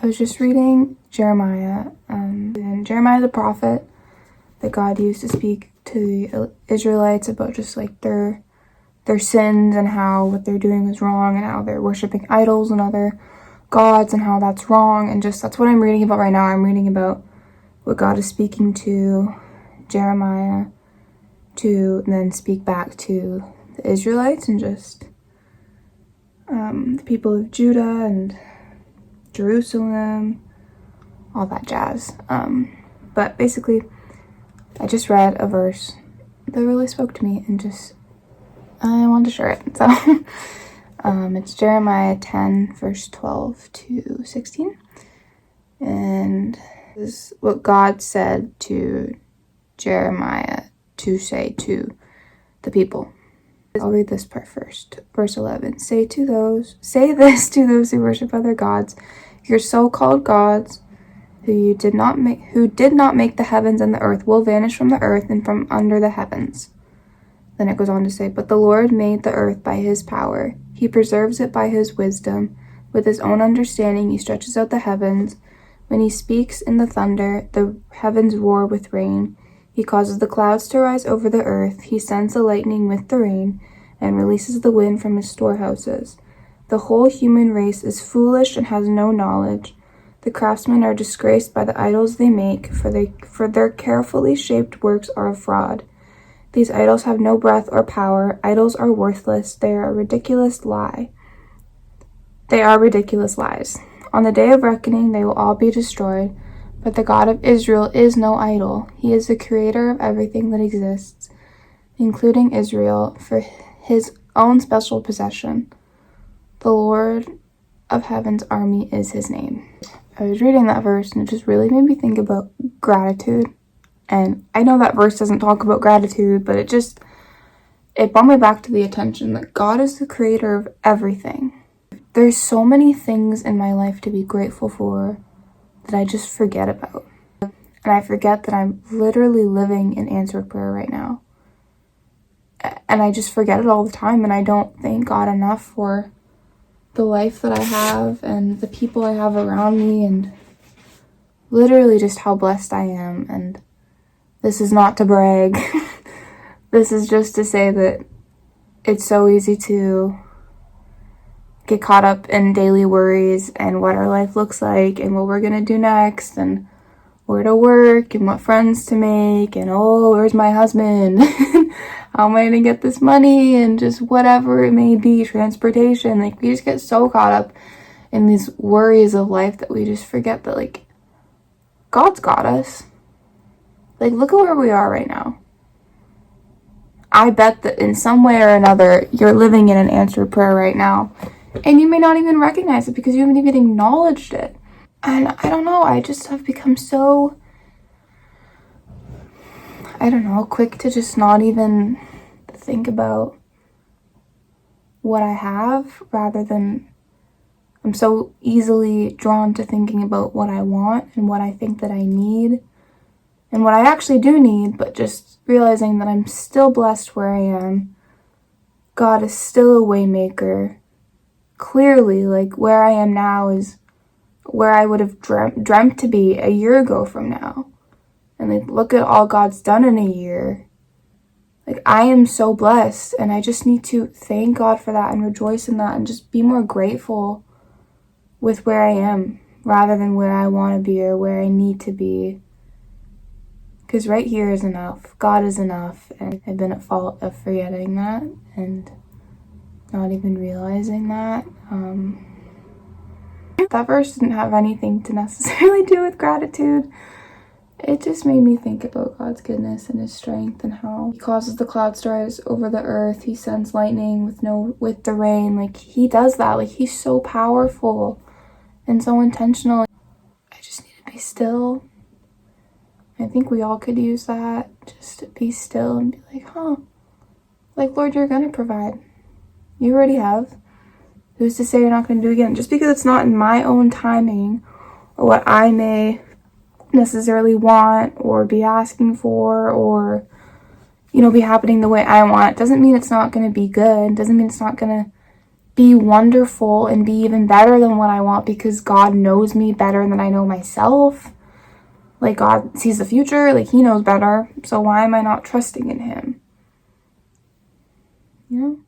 I was just reading Jeremiah, and Jeremiah the prophet that God used to speak to the Israelites about just like their sins and how what they're doing is wrong and how they're worshiping idols and other gods and how that's wrong. And just that's what I'm reading about right now. I'm reading about what God is speaking to Jeremiah to then speak back to the Israelites and just the people of Judah and Jerusalem, all that jazz. But basically, I just read a verse that really spoke to me and just I wanted to share it. So it's Jeremiah 10 verse 12 to 16, and this is what God said to Jeremiah to say to the people. I'll read this part first. Verse 11. Say this to those who worship other gods, your so-called gods, who did not make the heavens and the earth, will vanish from the earth and from under the heavens. Then it goes on to say, but the Lord made the earth by his power. He preserves it by his wisdom. With his own understanding, he stretches out the heavens. When he speaks in the thunder, the heavens roar with rain. He causes the clouds to rise over the earth. He sends the lightning with the rain and releases the wind from his storehouses. The whole human race is foolish and has no knowledge. The craftsmen are disgraced by the idols they make, for their carefully shaped works are a fraud. These idols have no breath or power. Idols are worthless. They are a ridiculous lie. They are ridiculous lies. On the day of reckoning, they will all be destroyed. But the God of Israel is no idol. He is the creator of everything that exists, including Israel, for his own special possession. The Lord of Heaven's army is his name. I was reading that verse and it just really made me think about gratitude. And I know that verse doesn't talk about gratitude, but it brought me back to the attention that God is the creator of everything. There's so many things in my life to be grateful for that I just forget about. And I forget that I'm literally living in answered prayer right now. And I just forget it all the time, and I don't thank God enough for the life that I have and the people I have around me and literally just how blessed I am. And this is not to brag. This is just to say that it's so easy to get caught up in daily worries and what our life looks like and what we're gonna do next and where to work and what friends to make and where's my husband? How am I gonna get this money? And just whatever it may be, transportation. Like, we just get so caught up in these worries of life that we just forget that, like, God's got us. Like, look at where we are right now. I bet that in some way or another, you're living in an answered prayer right now. And you may not even recognize it because you haven't even acknowledged it. And I don't know, I just have become so, quick to just not even think about what I have, rather than I'm so easily drawn to thinking about what I want and what I think that I need and what I actually do need, but just realizing that I'm still blessed where I am. God is still a way maker. Clearly, like, where I am now is where I would have dreamt to be a year ago from now. And like, look at all God's done in a year. Like, I am so blessed, and I just need to thank God for that and rejoice in that and just be more grateful with where I am rather than where I want to be or where I need to be. Because right here is enough. God is enough, and I've been at fault of forgetting that and not even realizing that. That verse didn't have anything to necessarily do with gratitude. It just made me think about God's goodness and his strength and how he causes the clouds to rise over the earth. He sends lightning with the rain. Like, he does that. Like, he's so powerful and so intentional. I just need to be still. I think we all could use that. Just to be still and be like, like, Lord, you're gonna provide. You already have. Who's to say you're not gonna do it again? Just because it's not in my own timing or what I may necessarily want or be asking for or, be happening the way I want, doesn't mean it's not going to be good. Doesn't mean it's not going to be wonderful and be even better than what I want because God knows me better than I know myself. Like, God sees the future, like, he knows better. So why am I not trusting in him? You know?